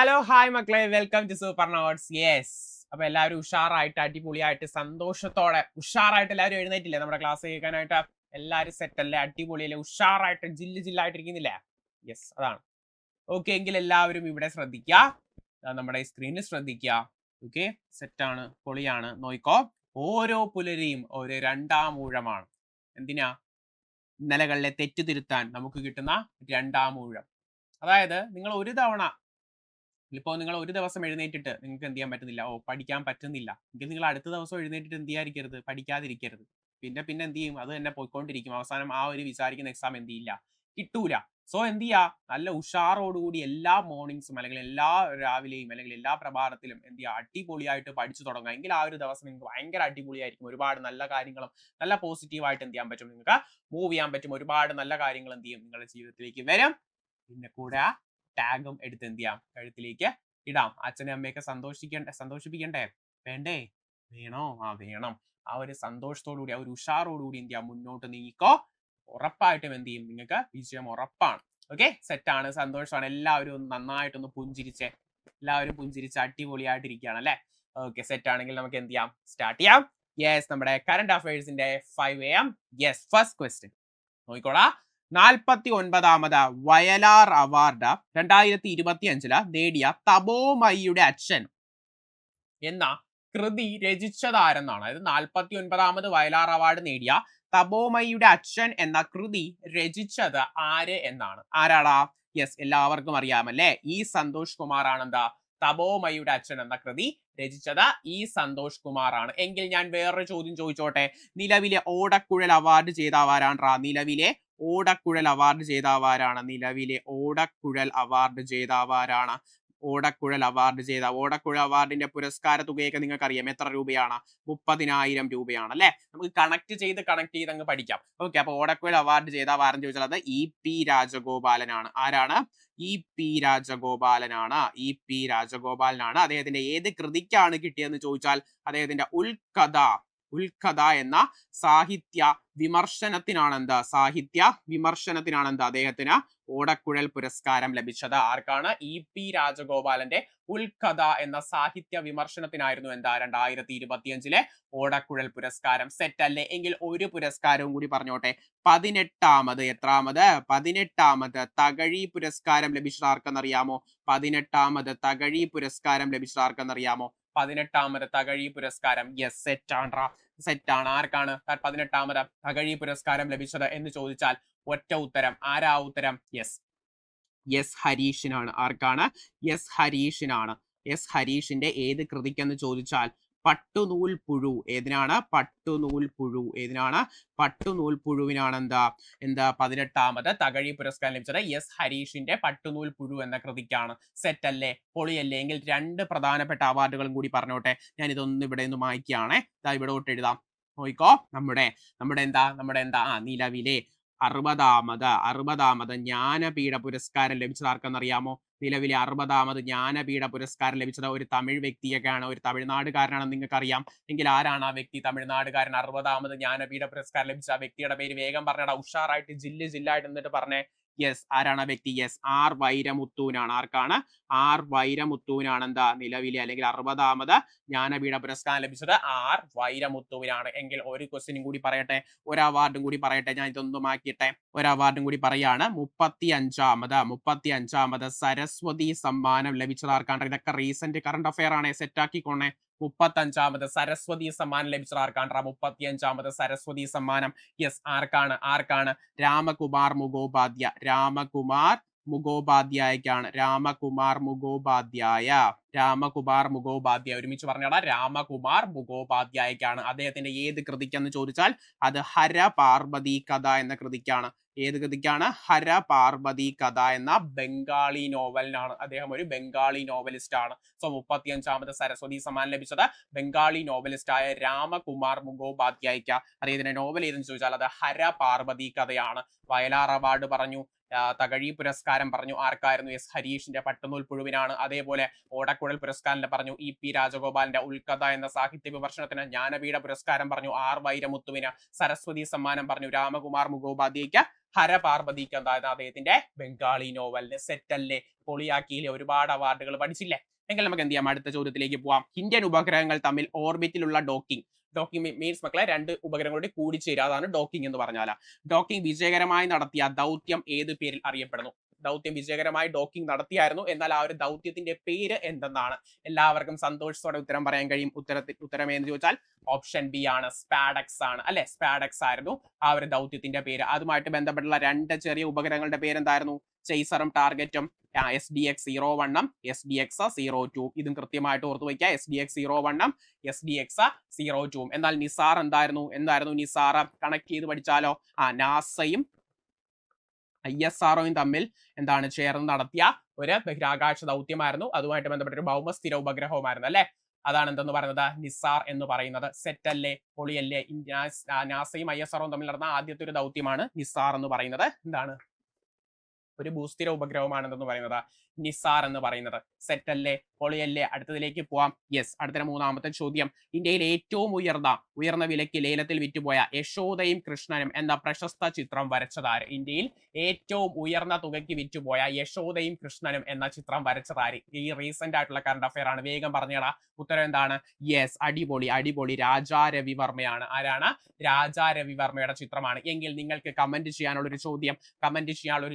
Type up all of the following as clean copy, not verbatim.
Hello hi മക്കളെ, welcome to super notes. Yes, അപ്പൊ എല്ലാവരും ഉഷാറായിട്ട് അടിപൊളിയായിട്ട് സന്തോഷത്തോടെ ഉഷാറായിട്ട് എല്ലാവരും എഴുന്നേറ്റില്ലേ നമ്മുടെ ക്ലാസ് കേൾക്കാനായിട്ട്? എല്ലാവരും സെറ്റ് അല്ലേ? അടിപൊളിയല്ലേ? ഉഷാറായിട്ട് ജില്ലായിട്ടിരിക്കുന്നില്ലേ? യെസ്, അതാണ്. ഓക്കെ, എങ്കിൽ എല്ലാവരും ഇവിടെ ശ്രദ്ധിക്കുക, നമ്മുടെ സ്ക്രീനിൽ ശ്രദ്ധിക്കുക. ഓക്കെ, സെറ്റാണ്, പൊളിയാണ്. നോയിക്കോ, ഓരോ പുലരിയും ഒരു രണ്ടാം ഊഴമാണ്. എന്തിനാ? ഇന്നലകളിലെ തെറ്റ് തിരുത്താൻ നമുക്ക് കിട്ടുന്ന രണ്ടാം ഊഴം. അതായത് നിങ്ങൾ ഒരു തവണ ഇപ്പോൾ നിങ്ങൾ ഒരു ദിവസം എഴുന്നേറ്റിട്ട് നിങ്ങൾക്ക് എന്ത് ചെയ്യാൻ പറ്റുന്നില്ല, പഠിക്കാൻ പറ്റുന്നില്ല എങ്കിൽ നിങ്ങൾ അടുത്ത ദിവസം എഴുന്നേറ്റിട്ട് എന്ത് ചെയ്യാതിരിക്കരുത്, പഠിക്കാതിരിക്കരുത്. പിന്നെ പിന്നെ എന്ത് ചെയ്യും, അത് തന്നെ പോയിക്കൊണ്ടിരിക്കും. അവസാനം ആ ഒരു വിചാരിക്കുന്ന എക്സാം എന്ത് ചെയ്യില്ല, കിട്ടൂല. സോ എന്ത് ചെയ്യുക, നല്ല ഉഷാറോടുകൂടി എല്ലാ മോർണിംഗ്സും അല്ലെങ്കിൽ എല്ലാ രാവിലെയും അല്ലെങ്കിൽ എല്ലാ പ്രഭാതത്തിലും എന്ത് ചെയ്യുക, അടിപൊളിയായിട്ട് പഠിച്ചു തുടങ്ങുക. എങ്കിൽ ആ ഒരു ദിവസം നിങ്ങൾക്ക് ഭയങ്കര അടിപൊളിയായിരിക്കും. ഒരുപാട് നല്ല കാര്യങ്ങളും നല്ല പോസിറ്റീവായിട്ട് എന്ത് ചെയ്യാൻ പറ്റും, നിങ്ങൾക്ക് മൂവ് ചെയ്യാൻ പറ്റും. ഒരുപാട് നല്ല കാര്യങ്ങൾ എന്ത് ചെയ്യും, നിങ്ങളുടെ ജീവിതത്തിലേക്ക് വരും. പിന്നെ കൂടെ ടാഗും എടുത്ത് എന്ത് ചെയ്യാം, കഴുത്തിലേക്ക് ഇടാം. അച്ഛനെ അമ്മയൊക്കെ സന്തോഷിപ്പിക്കണ്ടേ? വേണ്ടേ? വേണോ? വേണം. ആ ഒരു സന്തോഷത്തോടുകൂടി, ആ ഒരു ഉഷാറോടുകൂടി എന്ത് ചെയ്യാം, മുന്നോട്ട് നീക്കോ. ഉറപ്പായിട്ടും എന്ത് ചെയ്യും, നിങ്ങൾക്ക് വിജയം ഉറപ്പാണ്. ഓക്കെ, സെറ്റാണ്, സന്തോഷമാണ്. എല്ലാവരും ഒന്ന് നന്നായിട്ടൊന്ന് പുഞ്ചിരിച്ച്, എല്ലാവരും പുഞ്ചിരിച്ച് അടിപൊളിയായിട്ടിരിക്കുകയാണ് അല്ലെ? ഓക്കെ, സെറ്റ് ആണെങ്കിൽ നമുക്ക് എന്ത് ചെയ്യാം, സ്റ്റാർട്ട് ചെയ്യാം. യെസ്, നമ്മുടെ കറന്റ് അഫയേഴ്സിന്റെ 5 AM. യെസ്, ഫസ്റ്റ് ക്വസ്റ്റ്യൻ നോക്കിക്കോളാ. 49ാമത് വയലാർ അവാർഡ് 2025 നേടിയ തപോമയിയുടെ അച്ഛൻ എന്ന കൃതി രചിച്ചതാരെന്നാണ്. അതായത് 49ാമത് വയലാർ അവാർഡ് നേടിയ തപോമയിയുടെ അച്ഛൻ എന്ന കൃതി രചിച്ചത് ആര് എന്നാണ്. ആരാടാ? യെസ്, എല്ലാവർക്കും അറിയാമല്ലേ, ഈ സന്തോഷ് കുമാർ ആണ് എന്താ തപോമയിയുടെ അച്ഛൻ എന്ന കൃതി രചിച്ചത്. ഈ സന്തോഷ് കുമാർ ആണ്. എങ്കിൽ ഞാൻ വേറൊരു ചോദ്യം ചോദിച്ചോട്ടെ. നിലവിലെ ഓടക്കുഴൽ അവാർഡ് ജേതാവാരാണ്? നിലവിലെ ഓടക്കുഴൽ അവാർഡ് ജേതാവാരാണ്? നിലവിലെ ഓടക്കുഴൽ അവാർഡ് ജേതാവാരാണ്? ഓടക്കുഴൽ അവാർഡ് ജേതാവ്. ഓടക്കുഴൽ അവാർഡിന്റെ പുരസ്കാര തുകയൊക്കെ നിങ്ങൾക്ക് അറിയാം, എത്ര രൂപയാണ്? 30,000 രൂപയാണ് അല്ലെ? നമുക്ക് കണക്ട് ചെയ്ത് അങ്ങ് പഠിക്കാം. ഓക്കെ, അപ്പൊ ഓടക്കുഴൽ അവാർഡ് ജേതാവ് ആരെന്ന് ചോദിച്ചാൽ അത് EP രാജഗോപാലനാണ്. ആരാണ്? EP രാജഗോപാലനാണ്. EP രാജഗോപാലനാണ്. അദ്ദേഹത്തിന്റെ ഏത് കൃതിക്കാണ് കിട്ടിയതെന്ന് ചോദിച്ചാൽ അദ്ദേഹത്തിന്റെ ഉൽക്കഥ എന്ന സാഹിത്യ വിമർശനത്തിനാണ് അദ്ദേഹത്തിന് ഓടക്കുഴൽ പുരസ്കാരം ലഭിച്ചത്. ആർക്കാണ്? EP രാജഗോപാലന്റെ ഉൽക്കഥ എന്ന സാഹിത്യ വിമർശനത്തിനായിരുന്നു എന്താ 2025 ഓടക്കുഴൽ പുരസ്കാരം. സെറ്റ് അല്ലേ? എങ്കിൽ ഒരു പുരസ്കാരവും കൂടി പറഞ്ഞോട്ടെ. 18ാമത് തകഴി പുരസ്കാരം ലഭിച്ചത് ആർക്കെന്നറിയാമോ? 18ാമത് തകഴി പുരസ്കാരം ലഭിച്ചത് ആർക്കെന്നറിയാമോ? 18ാമത് തകഴി പുരസ്കാരം. യെസ്, സെറ്റാണ്. ആർക്കാണ് 18ാമത് തകഴി പുരസ്കാരം ലഭിച്ചത് എന്ന് ചോദിച്ചാൽ ഒറ്റ ഉത്തരം. ആരാ ഉത്തരം? യെസ് ഹരീഷിനാണ്. ആർക്കാണ്? യെസ് ഹരീഷിനാണ്. യെസ് ഹരീഷിന്റെ ഏത് കൃതിക്കെന്ന് ചോദിച്ചാൽ പട്ടുനൂൽ പുഴു. ഏതിനാണ്? പട്ടുനൂൽ പുഴുവിനാണ് എന്താ 18ാമത് തകഴി പുരസ്കാരം ലഭിച്ചത്. യെസ് ഹരീഷിന്റെ പട്ടുനൂൽ പുഴു എന്ന കൃതിക്കാണ്. സെറ്റ് അല്ലേ? പൊളിയല്ലേ? എങ്കിൽ 2 പ്രധാനപ്പെട്ട അവാർഡുകളും കൂടി പറഞ്ഞോട്ടെ. ഞാൻ ഇതൊന്നും ഇവിടെ നിന്ന് മായ്ക്കുകയാണേ. ഇവിടെ തൊട്ട് എഴുതാം. നോയിക്കോ, നമ്മുടെ നിലവിലെ 60ാമത് ജ്ഞാനപീഠ പുരസ്കാരം ലഭിച്ചത് ആർക്കെന്നറിയാമോ? നിലവിലെ 60ാമത് ജ്ഞാനപീഠ പുരസ്കാരം ലഭിച്ചത് ഒരു തമിഴ് വ്യക്തിയൊക്കെയാണ്, ഒരു തമിഴ്നാടുകാരനാണെന്ന് നിങ്ങൾക്ക് അറിയാം. എങ്കിൽ ആരാണ് ആ വ്യക്തി? തമിഴ്നാടുകാരൻ. 60ാമത് ജ്ഞാനപീഠ പുരസ്കാരം ലഭിച്ച ആ വ്യക്തിയുടെ പേര് വേഗം പറഞ്ഞടാ, ഉഷാറായിട്ട് ജില്ലായിട്ട് എന്നിട്ട് പറഞ്ഞേ. യെസ്, ആരാണ് ആ വ്യക്തി? Yes, R വൈരമുത്തുവിനാണ്. ആർക്കാണ്? R വൈരമുത്തുവിനാണ് എന്താ നിലവിലെ അല്ലെങ്കിൽ 60ാമത് ജ്ഞാനപീഠ പുരസ്കാരം ലഭിച്ചത് R വൈരമുത്തുവിനാണ്. എങ്കിൽ ഒരു ക്വസ്റ്റ്യനും കൂടി പറയട്ടെ, ഒരു അവാർഡും കൂടി പറയട്ടെ. ഞാൻ ഇതൊന്നും ആക്കിയിട്ടെ. ഒരു അവാർഡും കൂടി പറയാണ്. 35ാമത് സരസ്വതി സമ്മാനം ലഭിച്ചത് ആർക്കാണ്? ഇതൊക്കെ റീസെന്റ് കറണ്ട് അഫയർ ആണ്, സെറ്റ് ആക്കിക്കോണേ. 35ാമത് സരസ്വതി സമ്മാനം ലഭിച്ചത് ആർക്കാണ്? 35ാമത് സരസ്വതി സമ്മാനം. യെസ്, ആർക്കാണ്? രാമകുമാർ മുഖോപാധ്യായക്കാണ്. രാമകുമാർ മുഖോപാധ്യായ. ഒരുമിച്ച് പറഞ്ഞാടാ, രാമകുമാർ മുഖോപാധ്യായക്കാണ്. അദ്ദേഹത്തിന്റെ ഏത് കൃതിക്കെന്ന് ചോദിച്ചാൽ അത് ഹരപാർവതി കഥ എന്ന കൃതിക്കാണ്. ഏത് കൃതിക്കാണ്? ഹരപാർവതി കഥ എന്ന ബംഗാളി നോവലിനാണ്. അദ്ദേഹം ഒരു ബംഗാളി നോവലിസ്റ്റ് ആണ്. സോ 35ാമത് സരസ്വതി സമ്മാനം ലഭിച്ചത് ബംഗാളി നോവലിസ്റ്റ് ആയ രാമകുമാർ മുഖോപാധ്യായക്ക. അദ്ദേഹത്തിന്റെ നോവൽ ഏതെന്ന് ചോദിച്ചാൽ അത് ഹരപാർവതി കഥയാണ്. വയലാർ അവാർഡ് പറഞ്ഞു, തകഴി പുരസ്കാരം പറഞ്ഞു, ആർക്കായിരുന്നു? എസ് ഹരീഷിന്റെ പട്ടുനൂൽ പുഴുവിനാണ്. അതേപോലെ ഓടക്കുഴൽ പുരസ്കാരം പറഞ്ഞു EP രാജഗോപാലിന്റെ ഉൽക്കഥ എന്ന സാഹിത്യ വിമർശനത്തിന്. ജ്ഞാനപീഠ പുരസ്കാരം പറഞ്ഞു R വൈരമുത്തുവിന്. സരസ്വതി സമ്മാനം പറഞ്ഞു രാമകുമാർ മുഖോപാധ്യായക്ക്. ഹര പാർവതിക്ക് എന്തായിരുന്നു അദ്ദേഹത്തിന്റെ ബംഗാളി നോവലിന്. സെറ്റല്ലേ, പൊളിയാക്കിയില്ലേ, ഒരുപാട് അവാർഡുകൾ പഠിച്ചില്ലേ. എങ്കിൽ നമുക്ക് എന്ത് ചെയ്യാം, അടുത്ത ചോദ്യത്തിലേക്ക് പോവാം. ഇന്ത്യൻ ഉപഗ്രഹങ്ങൾ തമ്മിൽ ഓർബിറ്റിലുള്ള ഡോക്കിംഗ്. ഡോക്കിംഗ് മീൻസ് മക്കളെ രണ്ട് ഉപഗ്രഹങ്ങളുടെ കൂടിച്ചേരുക, അതാണ് ഡോക്കിംഗ് എന്ന് പറഞ്ഞാൽ. ഡോക്കിംഗ് വിജയകരമായി നടത്തിയ ദൗത്യം ഏത് പേരിൽ അറിയപ്പെടുന്നു? ദൗത്യം വിജയകരമായി ഡോക്കിംഗ് നടത്തിയായിരുന്നു, എന്നാൽ ആ ഒരു ദൗത്യത്തിന്റെ പേര് എന്തെന്നാണ്? എല്ലാവർക്കും സന്തോഷത്തോടെ ഉത്തരം പറയാൻ കഴിയും. ഉത്തരം എന്ന് ചോദിച്ചാൽ ഓപ്ഷൻ ബി ആണ്, സ്പാഡക്സ് ആണ് അല്ലെ. സ്പാഡക്സ് ആയിരുന്നു ആ ഒരു ദൗത്യത്തിന്റെ പേര്. അതുമായിട്ട് ബന്ധപ്പെട്ടുള്ള രണ്ട് ചെറിയ ഉപഗ്രഹങ്ങളുടെ പേരെന്തായിരുന്നു? ചെയ്സറും ടാർഗറ്റും. SDX-01 SDX-02. ഇതും കൃത്യമായിട്ട് ഓർത്തു വയ്ക്കുക. SDX-01 SDX-02. എന്നാൽ നിസാർ എന്തായിരുന്നു നിസാർ? കണക്ട് ചെയ്ത് പഠിച്ചാലോ. നാസയും ISROയും തമ്മിൽ എന്താണ് ചേർന്ന് നടത്തിയ ഒരു ബഹിരാകാശ ദൗത്യമായിരുന്നു. അതുമായിട്ട് ബന്ധപ്പെട്ട ഒരു ഭൗമസ്ഥിര ഉപഗ്രഹവുമായിരുന്നു അല്ലെ. അതാണ് എന്തെന്ന് പറയുന്നത്? നിസാർ എന്ന് പറയുന്നത്. സെറ്റ് അല്ലേ, പൊളിയല്ലേ. നാസയും ISROയും തമ്മിൽ നടന്ന ആദ്യത്തെ ഒരു ദൗത്യമാണ് നിസാർ എന്ന് പറയുന്നത്. എന്താണ്? ഒരു ഭൂസ്ഥിര ഉപഗ്രഹമാണെന്ന് പറയുന്നത് നിസാർ എന്ന് പറയുന്നത്. സെറ്റ് അല്ലേ, പൊളിയല്ലേ. അടുത്തതിലേക്ക് പോവാം. യെസ്, അടുത്ത മൂന്നാമത്തെ ചോദ്യം. ഇന്ത്യയിൽ ഏറ്റവും ഉയർന്ന വിലയ്ക്ക് ലേലത്തിൽ വിറ്റുപോയ യശോദയും കൃഷ്ണനും എന്ന പ്രശസ്ത ചിത്രം വരച്ചതാര്? ഇന്ത്യയിൽ ഏറ്റവും ഉയർന്ന തുകയ്ക്ക് വിറ്റുപോയ യശോദയും കൃഷ്ണനും എന്ന ചിത്രം വരച്ചതാര്? ഈ റീസെന്റ് ആയിട്ടുള്ള കറണ്ട് അഫയർ ആണ്. വേഗം പറഞ്ഞേടാ. ഉത്തരം എന്താണ്? യെസ്, അടിപൊളി രാജാ രവിവർമ്മയാണ്. ആരാണ്? രാജാ രവിവർമ്മയുടെ ചിത്രമാണ്. എങ്കിൽ നിങ്ങൾക്ക് കമന്റ് ചെയ്യാനുള്ള ഒരു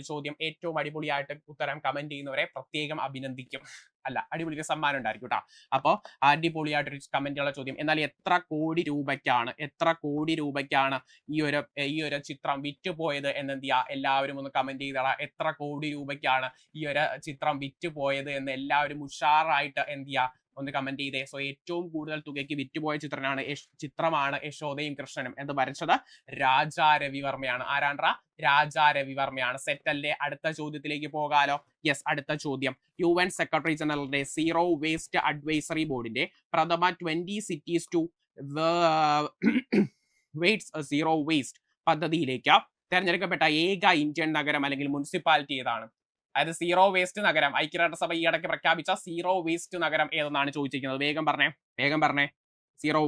ചോദ്യം ഏറ്റവും അടിപൊളിയായിട്ട് ഉത്തരം കമന്റ് ചെയ്യുന്നവരെ പ്രത്യേകം അഭിനന്ദിക്കും. അല്ല, അടിപൊളി സമ്മാനം ഉണ്ടായിരിക്കും കേട്ടോ. അപ്പോൾ അടിപൊളിയായിട്ടൊരു കമന്റുള്ള ചോദ്യം. എന്നാൽ എത്ര കോടി രൂപയ്ക്കാണ് ഈ ഒരു ചിത്രം വിറ്റുപോയത് എന്ന് എന്ത് ചെയ്യുക, എല്ലാവരും ഒന്ന് കമന്റ് ചെയ്തോളാം. എത്ര കോടി രൂപയ്ക്കാണ് ഈ ഒരു ചിത്രം വിറ്റുപോയത് എന്ന് എല്ലാവരും ഉഷാറായിട്ട് എന്ത് ചെയ്യുക, ഒന്ന് കമന്റ് ചെയ്തേ. സോ ഏറ്റവും കൂടുതൽ തുകയ്ക്ക് വിറ്റുപോയ ചിത്രമാണ് യശോദയും കൃഷ്ണനും എന്ന് വരച്ചത് രാജാ രവിവർമ്മയാണ്. ആരാണ്ട്ര? രാജാ രവിവർമ്മയാണ്. സെറ്റ് അല്ലേ? അടുത്ത ചോദ്യത്തിലേക്ക് പോകാലോ. യെസ്, അടുത്ത ചോദ്യം. UN സെക്രട്ടറി ജനറലിന്റെ സീറോ വേസ്റ്റ് അഡ്വൈസറി ബോർഡിന്റെ പ്രഥമ 20 cities to സീറോ വേസ്റ്റ് പദ്ധതിയിലേക്ക് തെരഞ്ഞെടുക്കപ്പെട്ട ഏക ഇന്ത്യൻ നഗരം അല്ലെങ്കിൽ മുനിസിപ്പാലിറ്റി ഏതാണ്? അതായത് സീറോ വേസ്റ്റ് നഗരം, ഐക്യരാഷ്ട്രസഭ ഈ ഇടയ്ക്ക് പ്രഖ്യാപിച്ച സീറോ വേസ്റ്റ് നഗരം ഏതെന്നാണ് ചോദിച്ചിരിക്കുന്നത്. വേഗം പറഞ്ഞേ. സീറോ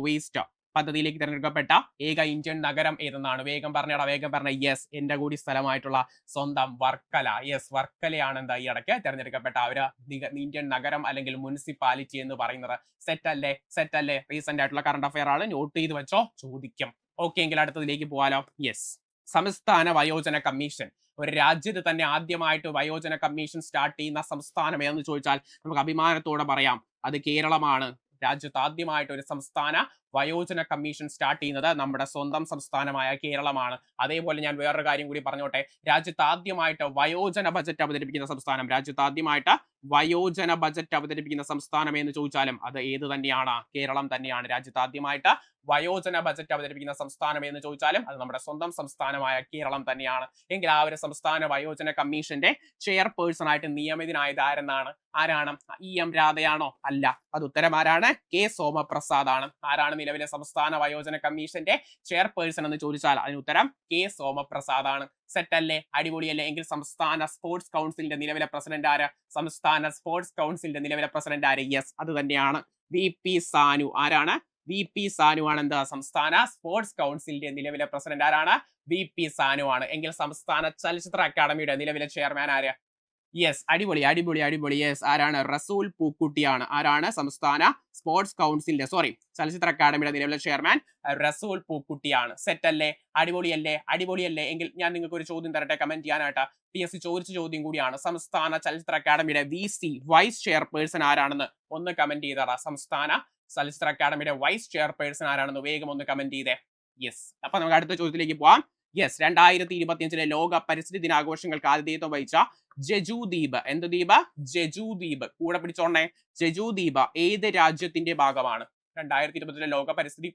വേസ്റ്റ് പദ്ധതിയിലേക്ക് തിരഞ്ഞെടുക്കപ്പെട്ട ഏക ഇന്ത്യൻ നഗരം ഏതെന്നാണ്? വേഗം പറഞ്ഞ. യെസ്, എന്റെ കൂടി സ്ഥലമായിട്ടുള്ള സ്വന്തം വർക്കല. യെസ്, വർക്കലയാണ് എന്താ ഈ ഇടയ്ക്ക് തിരഞ്ഞെടുക്കപ്പെട്ട ഒരു ഇന്ത്യൻ നഗരം അല്ലെങ്കിൽ മുനിസിപ്പാലിറ്റി എന്ന് പറയുന്നത്. സെറ്റ് അല്ലേ? റീസെന്റ് ആയിട്ടുള്ള കറണ്ട് അഫയർ ആണ്, നോട്ട് ചെയ്ത് വെച്ചോ, ചോദിക്കും. ഓക്കെ, എങ്കിൽ അടുത്തതിലേക്ക് പോകാലോ. യെസ്, സംസ്ഥാന വയോജന കമ്മീഷൻ. ഒരു രാജ്യത്ത് തന്നെ ആദ്യമായിട്ട് വയോജന കമ്മീഷൻ സ്റ്റാർട്ട് ചെയ്യുന്ന സംസ്ഥാനം ഏതെന്ന് ചോദിച്ചാൽ നമുക്ക് അഭിമാനത്തോടെ പറയാം, അത് കേരളമാണ്. രാജ്യത്ത് ആദ്യമായിട്ട് ഒരു സംസ്ഥാന വയോജന കമ്മീഷൻ സ്റ്റാർട്ട് ചെയ്യുന്നത് നമ്മുടെ സ്വന്തം സംസ്ഥാനമായ കേരളമാണ്. അതേപോലെ ഞാൻ വേറൊരു കാര്യം കൂടി പറഞ്ഞോട്ടെ. രാജ്യത്ത് ആദ്യമായിട്ട് വയോജന ബജറ്റ് അവതരിപ്പിക്കുന്ന സംസ്ഥാനം എന്ന് ചോദിച്ചാലും അത് ഏത് തന്നെയാണ്? കേരളം തന്നെയാണ്. രാജ്യത്ത് ആദ്യമായിട്ട് വയോജന ബജറ്റ് അവതരിപ്പിക്കുന്ന സംസ്ഥാനം എന്ന് ചോദിച്ചാലും അത് നമ്മുടെ സ്വന്തം സംസ്ഥാനമായ കേരളം തന്നെയാണ്. എങ്കിൽ ആ ഒരു സംസ്ഥാന വയോജന കമ്മീഷന്റെ ചെയർപേഴ്സൺ ആയിട്ട് നിയമിതനായത് ആരാണ്? EM രാധയാണോ? അല്ല, അത് ഉത്തരം ആരാണ്? K സോമപ്രസാദ് ആണ്. ആരാണ് നിലവിലെ സംസ്ഥാന വയോജന കമ്മീഷന്റെ ചെയർപേഴ്സൺ എന്ന് ചോദിച്ചാൽ അതിന് ഉത്തരം K സോമപ്രസാദ് ആണ്. സെറ്റ് അല്ലേ? അടിപൊളിയല്ലേ? എങ്കിൽ സംസ്ഥാന സ്പോർട്സ് കൗൺസിലിന്റെ നിലവിലെ പ്രസിഡന്റ് ആര്? യെസ്, അത് തന്നെയാണ് VP സാനു. ആരാണ്? VP സാനു ആണ് എന്താ സംസ്ഥാന സ്പോർട്സ് കൗൺസിലിന്റെ നിലവിലെ പ്രസിഡന്റ്. ആരാണ്? VP സാനു ആണ്. എങ്കിൽ സംസ്ഥാന ചലച്ചിത്ര അക്കാദമിയുടെ നിലവിലെ ചെയർമാൻ ആര്? യെസ്, അടിപൊളി. യെസ്, ആരാണ്? റസൂൽ പൂക്കുട്ടിയാണ്. ആരാണ്? സംസ്ഥാന സ്പോർട്സ് കൗൺസിലിന്റെ ചലച്ചിത്ര അക്കാദമിയുടെ നിലവിലെ ചെയർമാൻ റസൂൽ പൂക്കുട്ടിയാണ്. സെറ്റ് അല്ലേ? അടിപൊളിയല്ലേ? എങ്കിൽ ഞാൻ നിങ്ങൾക്ക് ഒരു ചോദ്യം തരട്ടെ കമന്റ് ചെയ്യാനായിട്ട്. PSC ചോദിച്ച ചോദ്യം കൂടിയാണ്. സംസ്ഥാന ചലച്ചിത്ര അക്കാദമിയുടെ VC വൈസ് ചെയർപേഴ്സൺ ആരാണെന്ന് ഒന്ന് കമന്റ് ചെയ്താറാ. സംസ്ഥാന ചലച്ചിത്ര അക്കാദമിയുടെ വൈസ് ചെയർപേഴ്സൺ ആരാണെന്ന് വേഗം ഒന്ന് കമന്റ് ചെയ്തേ. യെസ്, അപ്പൊ നമുക്ക് അടുത്ത ചോദ്യത്തിലേക്ക് പോവാം. യെസ്, 2025 ലോക പരിസ്ഥിതി ദിനാഘോഷങ്ങൾക്ക് ആതിഥേയത്വം വഹിച്ച ജെജു ദ്വീപ്. എന്ത് ദ്വീപ്? ജെജു ദ്വീപ്. കൂടെ പിടിച്ചോണേ. ജെജു ദ്വീപ് ഏത് രാജ്യത്തിന്റെ ഭാഗമാണ്? 2025 ലോക പരിസ്ഥിതി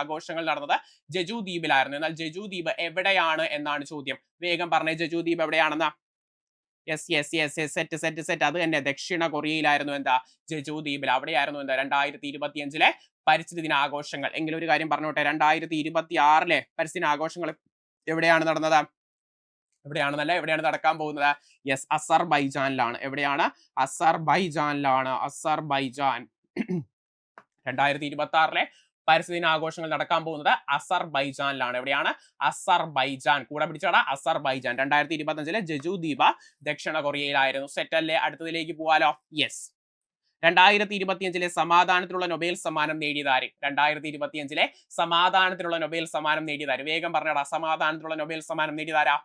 ആഘോഷങ്ങൾ നടന്നത് ജെജു ദ്വീപിലായിരുന്നു. എന്നാൽ ജെജു ദ്വീപ് എവിടെയാണ് എന്നാണ് ചോദ്യം. വേഗം പറഞ്ഞേ, ജെജു ദ്വീപ് എവിടെയാണെന്ന്. Yes, set. അത് തന്നെ, ദക്ഷിണ കൊറിയയിലായിരുന്നു എന്താ? ജെജു ദ്വീപിൽ. അവിടെയായിരുന്നു എന്താ 2025 പരിസ്ഥിതി ദിനാഘോഷങ്ങൾ. എങ്കിലും ഒരു കാര്യം പറഞ്ഞോട്ടെ, 2026 പരിസ്ഥിതി ആഘോഷങ്ങൾ എവിടെയാണ് നടന്നത്? എവിടെയാണ് നടക്കാൻ പോകുന്നത്? യെസ്, അസർബൈജാനിലാണ്. എവിടെയാണ്? അസർബൈജാൻ. 2026 പരിസ്ഥിതി ദിനാഘോഷങ്ങൾ നടക്കാൻ പോകുന്നത് അസർബൈജാനിലാണ്. എവിടെയാണ്? അസർബൈജാൻ. കൂടെ പിടിച്ചടാ, അസർബൈജാൻ. 2025 ജജു ദ്വീപ് ദക്ഷിണ കൊറിയയിലായിരുന്നു. സെറ്റ് അല്ലേ? അടുത്തതിലേക്ക് പോവാലോ. യെസ്. 2025 സമാധാനത്തിനുള്ള നൊബേൽ സമ്മാനം നേടിയതാര്? 2025 സമാധാനത്തിനുള്ള നൊബേൽ സമ്മാനം നേടിയതാര്? വേഗം പറഞ്ഞടാ. സമാധാനത്തിനുള്ള നൊബേൽ സമ്മാനം നേടിയതാരാ?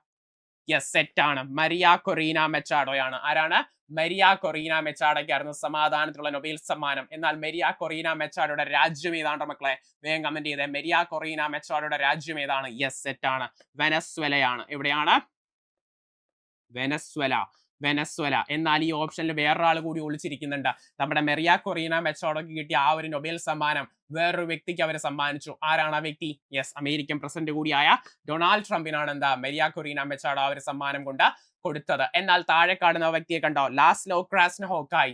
യെസ്, സെറ്റ് ആണ്. മരിയ കൊറീന മെച്ചാഡോയാണ്. ആരാണ്? മരിയ കൊറീന മെച്ചാഡോയ്ക്കായിരുന്നു സമാധാനത്തിലുള്ള നൊബേൽ സമ്മാനം. എന്നാൽ മരിയ കൊറീന മെച്ചാഡോയുടെ രാജ്യം ഏതാണ്ട് മക്കളെ? വേഗം കമന്റ് ചെയ്തേ. മരിയ കൊറീന മെച്ചാഡോയുടെ രാജ്യം ഏതാണ്? യെസ്, സെറ്റ് ആണ്. വെനസ്വേലയാണ്. എവിടെയാണ്? വെനസ്വേല. വെനസ്വേല. എന്നാൽ ഈ ഓപ്ഷനിൽ വേറൊരാൾ കൂടി ഒളിച്ചിരിക്കുന്നുണ്ട്. നമ്മുടെ മെറിയ കൊറീന മെച്ചാഡോയ്ക്ക് കിട്ടിയ ആ ഒരു നൊബേൽ സമ്മാനം വേറൊരു വ്യക്തിക്ക് അവർ സമ്മാനിച്ചു. ആരാണ് ആ വ്യക്തി? യെസ്, അമേരിക്കൻ പ്രസിഡന്റ് കൂടിയായ ഡൊണാൾഡ് ട്രംപിനാണ് എന്താ മെറിയ കൊറീന മെച്ചാഡോ ആ ഒരു സമ്മാനം കൊണ്ട് കൊടുത്തത്. എന്നാൽ താഴെ കാണുന്ന വ്യക്തിയെ കണ്ടോ? ലാസ്ലോ ക്രാസ്നഹോക്കായി.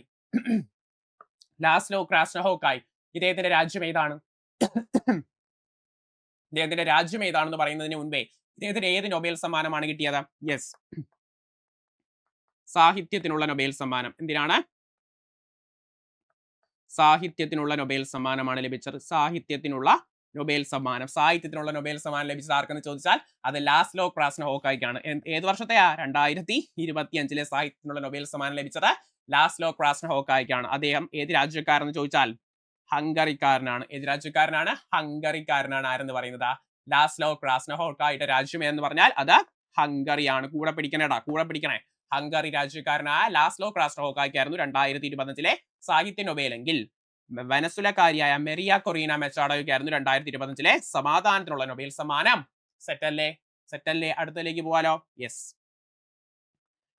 ലാസ്ലോ ക്രാസ്നഹോക്കായി. ഇദ്ദേഹത്തിന്റെ രാജ്യം ഏതാണ്? ഇദ്ദേഹത്തിന്റെ രാജ്യം ഏതാണെന്ന് പറയുന്നതിന് മുൻപേ ഇദ്ദേഹത്തിന് ഏത് നൊബേൽ സമ്മാനമാണ് കിട്ടിയത്? യെസ്, സാഹിത്യത്തിനുള്ള നൊബേൽ സമ്മാനം. എന്തിനാണ്? സാഹിത്യത്തിനുള്ള നൊബേൽ സമ്മാനമാണ് ലഭിച്ചത്. സാഹിത്യത്തിനുള്ള നൊബേൽ സമ്മാനം. സാഹിത്യത്തിനുള്ള നൊബേൽ സമ്മാനം ലഭിച്ചത് ആർക്കെന്ന് ചോദിച്ചാൽ അത് ലാസ്ലോ ക്രാസ്നഹോക്കായിക്കാണ്. ഏത് വർഷത്തെയാ? 2025 സാഹിത്യത്തിനുള്ള നൊബേൽ സമ്മാനം ലഭിച്ചത് ലാസ്ലോ ക്രാസ്നഹോക്കായിക്കാണ്. അദ്ദേഹം ഏത് രാജ്യക്കാരെന്ന് ചോദിച്ചാൽ ഹംഗറിക്കാരനാണ്. ഏത് രാജ്യക്കാരനാണ്? ഹംഗറിക്കാരനാണ്. ആരെന്ന് പറയുന്നത്? ലാസ്ലോ ക്രാസ്നഹോക്കായുടെ രാജ്യം എന്ന് പറഞ്ഞാൽ അത് ഹംഗറിയാണ്. കൂടെ പിടിക്കണേടാ, കൂടെ പിടിക്കണേ. ഹംഗറി രാജ്യക്കാരനായ ലാസ്ലോ ക്രാസ്നഹോക്കായിക്കായിരുന്നു 2025 സാഹിത്യ നൊബേലെങ്കിൽ വെനസ്വേലക്കാരിയായ മെറിയ കൊറീന മെച്ചാഡോയ്ക്കായിരുന്നു 2025 സമാധാനത്തിനുള്ള നൊബേൽ സമ്മാനം. സെറ്റല്ലേ? സെറ്റല്ലേ? അടുത്തതിലേക്ക് പോവാലോ. യെസ്.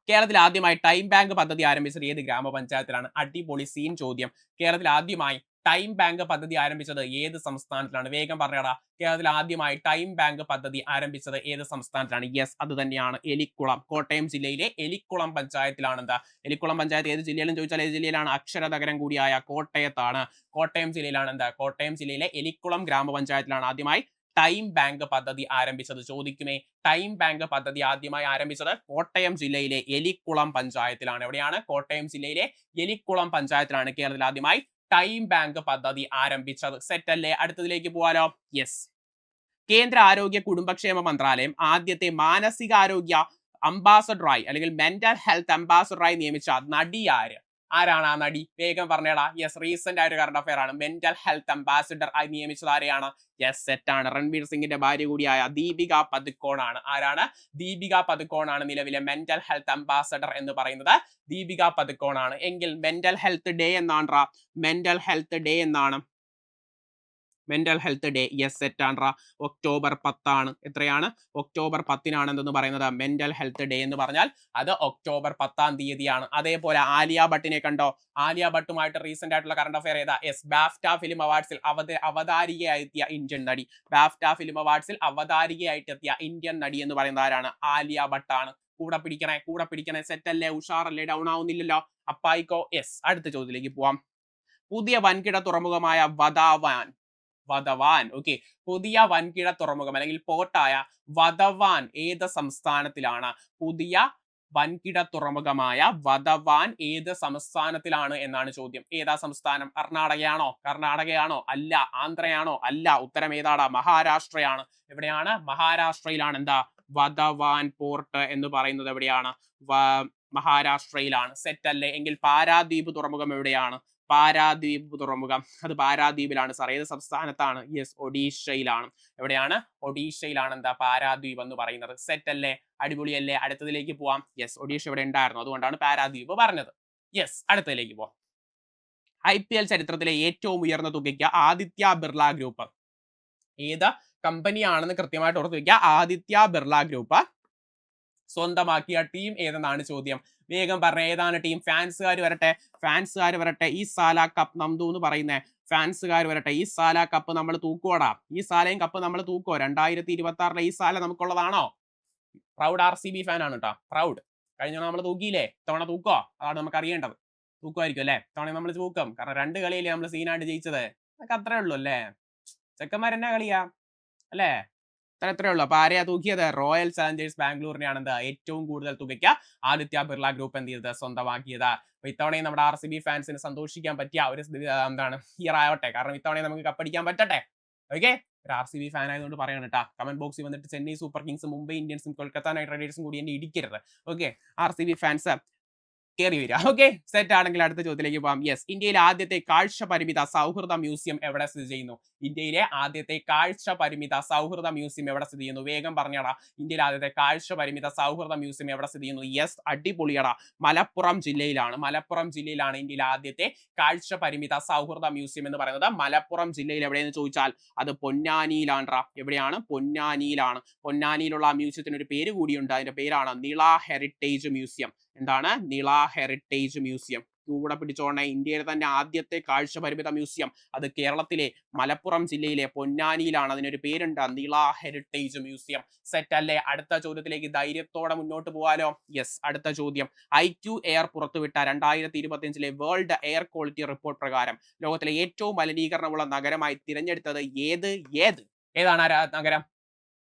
കേരളത്തിൽ ആദ്യമായി ടൈം ബാങ്ക് പദ്ധതി ആരംഭിച്ചത് ഏത് ഗ്രാമപഞ്ചായത്തിലാണ്? അടിപൊളി സീൻ ചോദ്യം. കേരളത്തിൽ ആദ്യമായി ടൈം ബാങ്ക് പദ്ധതി ആരംഭിച്ചത് ഏത് സംസ്ഥാനത്തിലാണ്? വേഗം പറഞ്ഞടാ. കേരളത്തിൽ ആദ്യമായി ടൈം ബാങ്ക് പദ്ധതി ആരംഭിച്ചത് ഏത് സംസ്ഥാനത്തിലാണ്? യെസ്, അത് തന്നെയാണ് എലിക്കുളം. കോട്ടയം ജില്ലയിലെ എലിക്കുളം പഞ്ചായത്തിലാണ്. എന്താ? എലിക്കുളം പഞ്ചായത്ത് ഏത് ജില്ലയിലും ചോദിച്ചാൽ ഏത് ജില്ലയിലാണ്? അക്ഷരനഗരം കൂടിയായ കോട്ടയത്താണ്. കോട്ടയം ജില്ലയിലാണ്. എന്താ? കോട്ടയം ജില്ലയിലെ എലിക്കുളം ഗ്രാമപഞ്ചായത്തിലാണ് ആദ്യമായി ടൈം ബാങ്ക് പദ്ധതി ആരംഭിച്ചത്. ചോദിക്കുമേ, ടൈം ബാങ്ക് പദ്ധതി ആദ്യമായി ആരംഭിച്ചത് കോട്ടയം ജില്ലയിലെ എലിക്കുളം പഞ്ചായത്തിലാണ്. എവിടെയാണ്? കോട്ടയം ജില്ലയിലെ എലിക്കുളം പഞ്ചായത്തിലാണ് കേരളത്തിൽ ആദ്യമായി ടൈം ബാങ്ക് പദ്ധതി ആരംഭിച്ചത്. സെറ്റ് അല്ലേ? അടുത്തതിലേക്ക് പോവാലോ. യെസ്. കേന്ദ്ര ആരോഗ്യ കുടുംബക്ഷേമ മന്ത്രാലയം ആദ്യത്തെ മാനസികാരോഗ്യ അംബാസഡറായി അല്ലെങ്കിൽ മെന്റൽ ഹെൽത്ത് അംബാസഡറായി നിയമിച്ച നടി ആര്? ആരാണ് ആ നടി? വേഗം പറഞ്ഞേടാ. യെസ്, റീസെന്റ് ആയ ഒരു കറണ്ട് അഫയർ ആണ്. മെന്റൽ ഹെൽത്ത് അംബാസിഡർ ആയി നിയമിച്ചത് ആരെയാണ്? യെസ്, സെറ്റാണ്. രൺവീർ സിംഗിന്റെ ഭാര്യ കൂടിയായ ദീപിക പദുക്കോൺ ആണ്. ആരാണ്? ദീപിക പദുക്കോൺ ആണ് നിലവിലെ മെന്റൽ ഹെൽത്ത് അംബാസഡർ എന്ന് പറയുന്നത്. ദീപിക പദുക്കോൺ ആണ്. എങ്കിൽ മെന്റൽ ഹെൽത്ത് ഡേ എന്നാണ്. മെന്റൽ ഹെൽത്ത് ഡേ എന്നാണ്. Mental health day. യെസ്, സെറ്റാണ്. ഒക്ടോബർ 10 എത്രയാണ്? ഒക്ടോബർ 10 എന്തെന്ന് പറയുന്നത്? മെന്റൽ ഹെൽത്ത് ഡേ എന്ന് പറഞ്ഞാൽ അത് ഒക്ടോബർ 10 അതേപോലെ ആലിയ ഭട്ടിനെ കണ്ടോ? ആലിയ ഭട്ടുമായിട്ട് റീസെന്റ് ആയിട്ടുള്ള കറണ്ട് അഫയർ ഏതാ? യെസ്, ബാഫ്റ്റ ഫിലിം അവാർഡ്സിൽ അവതാരികയായെത്തിയ ഇന്ത്യൻ നടി. ബാഫ്റ്റ ഫിലിം അവാർഡ്സിൽ അവതാരികയായിട്ടെത്തിയ ഇന്ത്യൻ നടി എന്ന് പറയുന്നത് ആരാണ്? ആലിയ ഭട്ടാണ്. കൂടെ പിടിക്കണേ, കൂടെ പിടിക്കണേ. സെറ്റല്ലേ? ഉഷാറല്ലേ? ഡൗൺ ആവുന്നില്ലല്ലോ. അപ്പായിക്കോ. യെസ്, അടുത്ത ചോദ്യത്തിലേക്ക് പോവാം. പുതിയ വൻകിട തുറമുഖമായ വധവാൻ. ഓക്കെ, പുതിയ വൻകിട തുറമുഖം അല്ലെങ്കിൽ പോർട്ടായ വധവാൻ ഏത് സംസ്ഥാനത്തിലാണ്? പുതിയ വൻകിട തുറമുഖമായ വധവാൻ ഏത് സംസ്ഥാനത്തിലാണ് എന്നാണ് ചോദ്യം. ഏതാ സംസ്ഥാനം? കർണാടകയാണോ? അല്ല. ആന്ധ്രയാണോ? അല്ല. ഉത്തരം ഏതാടാ? മഹാരാഷ്ട്രയാണ്. എവിടെയാണ്? മഹാരാഷ്ട്രയിലാണ്. എന്താ? വധവാൻ പോർട്ട് എന്ന് പറയുന്നത് എവിടെയാണ്? മഹാരാഷ്ട്രയിലാണ്. സെറ്റ് അല്ലേ? എങ്കിൽ പാരാദ്വീപ് തുറമുഖം എവിടെയാണ്? പാരാദ്വീപ് തുറമുഖം അത് പാരാദ്വീപിലാണ്. സാർ ഏത് സംസ്ഥാനത്താണ്? യെസ്, ഒഡീഷയിലാണ്. എവിടെയാണ്? ഒഡീഷയിലാണ്. എന്താ? പാരാദ്വീപ് എന്ന് പറയുന്നത്. സെറ്റ് അല്ലേ? അടിപൊളിയല്ലേ? അടുത്തതിലേക്ക് പോവാം. യെസ്, ഒഡീഷ ഇവിടെ ഉണ്ടായിരുന്നു, അതുകൊണ്ടാണ് പാരാദ്വീപ് പറഞ്ഞത്. യെസ്, അടുത്തതിലേക്ക് പോവാം. IPL ചരിത്രത്തിലെ ഏറ്റവും ഉയർന്ന തുകയ്ക്ക് ആദിത്യ ബിർള ഗ്രൂപ്പ് ഏത് കമ്പനിയാണെന്ന് കൃത്യമായിട്ട് ഓർത്ത് വെക്കുക. ആദിത്യ ബിർള ഗ്രൂപ്പ് സ്വന്തമാക്കിയ ടീം ഏതെന്നാണ് ചോദ്യം. വേഗം പറഞ്ഞ ഏതാണ് ടീം? ഫാൻസുകാർ വരട്ടെ. ഈ സാല കപ്പ് നന്ദു എന്ന് പറയുന്ന ഫാൻസുകാർ വരട്ടെ. ഈ സാല കപ്പ് നമ്മൾ തൂക്കോടാ. ഈ സാലയും കപ്പ് നമ്മൾ തൂക്കോ? 2026 ഈ സാല നമുക്കുള്ളതാണോ? പ്രൗഡ് RCB ഫാൻ ആണ് കേട്ടോ. പ്രൗഡ്. കഴിഞ്ഞ നമ്മൾ തൂക്കിയില്ലേ? തവണ തൂക്കോ? അതാണ് നമുക്ക് അറിയേണ്ടത്. തൂക്കുമായിരിക്കും അല്ലേ? തവണ നമ്മൾ തൂക്കും. കാരണം 2 കളിയില്ലേ നമ്മൾ സീനായിട്ട് ജയിച്ചത്. അതൊക്കെ അത്രേ ഉള്ളൂ അല്ലേ? ചെക്കന്മാരെന്നാ കളിയാ അല്ലേ? അത്രേ ഉള്ളൂ. അപ്പൊ ആരെയാ തൂക്കിയത്? റോയൽ ചാലഞ്ചേഴ്സ് ബാംഗ്ലൂരിനെയാണ് എന്താ ഏറ്റവും കൂടുതൽ തുകയ്ക്ക് ആദിത്യ ബിർള ഗ്രൂപ്പ് എന്ത് ചെയ്തത്? സ്വന്തമാക്കിയത്. അപ്പൊ ഇത്തവണയും നമ്മുടെ RCB ഫാൻസിന് സന്തോഷിക്കാൻ പറ്റിയ ഒരു എന്താണ് ഇയർ ആവട്ടെ. കാരണം ഇത്തവണയും നമുക്ക് കപ്പടിക്കാൻ പറ്റട്ടെ. ഓക്കെ, ഒരു RCB ഫാൻ ആയതുകൊണ്ട് പറയണം കേട്ടോ. കമന്റ് ബോക്സിൽ വന്നിട്ട് ചെന്നൈ സൂപ്പർ കിങ്സും മുംബൈ ഇന്ത്യൻസും കൊൽക്കത്ത നൈറ്റ് റൈഡേഴ്സും കൂടി എന്നെ ഇടിക്കരുത്. ഓക്കെ, RCB ഫാൻസ് കയറി വരിക. ഓക്കെ, സെറ്റ് ആണെങ്കിൽ അടുത്ത ചോദ്യത്തിലേക്ക് പോകാം. യെസ്, ഇന്ത്യയിലെ ആദ്യത്തെ കാഴ്ച പരിമിത സൗഹൃദ മ്യൂസിയം എവിടെ സ്ഥിതി ചെയ്യുന്നു? ഇന്ത്യയിലെ ആദ്യത്തെ കാഴ്ച പരിമിത സൗഹൃദ മ്യൂസിയം എവിടെ സ്ഥിതി ചെയ്യുന്നു? വേഗം പറഞ്ഞടാ, ഇന്ത്യയിലെ ആദ്യത്തെ കാഴ്ച പരിമിത സൗഹൃദ മ്യൂസിയം എവിടെ സ്ഥിതി ചെയ്യുന്നു? യെസ്, അടിപൊളിയടാ, മലപ്പുറം ജില്ലയിലാണ്. മലപ്പുറം ജില്ലയിലാണ് ഇന്ത്യയിലെ ആദ്യത്തെ കാഴ്ച പരിമിത സൗഹൃദ മ്യൂസിയം എന്ന് പറയുന്നത്. മലപ്പുറം ജില്ലയിൽ എവിടെയെന്ന് ചോദിച്ചാൽ അത് പൊന്നാനിയിലാണ്ട്രാ. എവിടെയാണ്? പൊന്നാനിയിലാണ്. പൊന്നാനിയിലുള്ള ആ മ്യൂസിയത്തിന് ഒരു പേര് കൂടിയുണ്ട്. അതിന്റെ പേരാണ് നിള ഹെറിറ്റേജ് മ്യൂസിയം. എന്താണ്? Nila heritage museum. കൂടെ പിടിച്ചോണേ, ഇന്ത്യയിലെ തന്നെ ആദ്യത്തെ കാഴ്ച പരിമിത മ്യൂസിയം അത് കേരളത്തിലെ മലപ്പുറം ജില്ലയിലെ പൊന്നാനിയിലാണ്. അതിനൊരു പേരുണ്ട്, നിള ഹെറിറ്റേജ് മ്യൂസിയം. സെറ്റ് അല്ലേ? അടുത്ത ചോദ്യത്തിലേക്ക് ധൈര്യത്തോടെ മുന്നോട്ട് പോകാലോ. യെസ്, അടുത്ത ചോദ്യം. IQ എയർ പുറത്തുവിട്ട 2025 വേൾഡ് എയർ ക്വാളിറ്റി റിപ്പോർട്ട് പ്രകാരം ലോകത്തിലെ ഏറ്റവും മലിനീകരണമുള്ള നഗരമായി തിരഞ്ഞെടുത്തത് ഏതാണ് ആ നഗരം?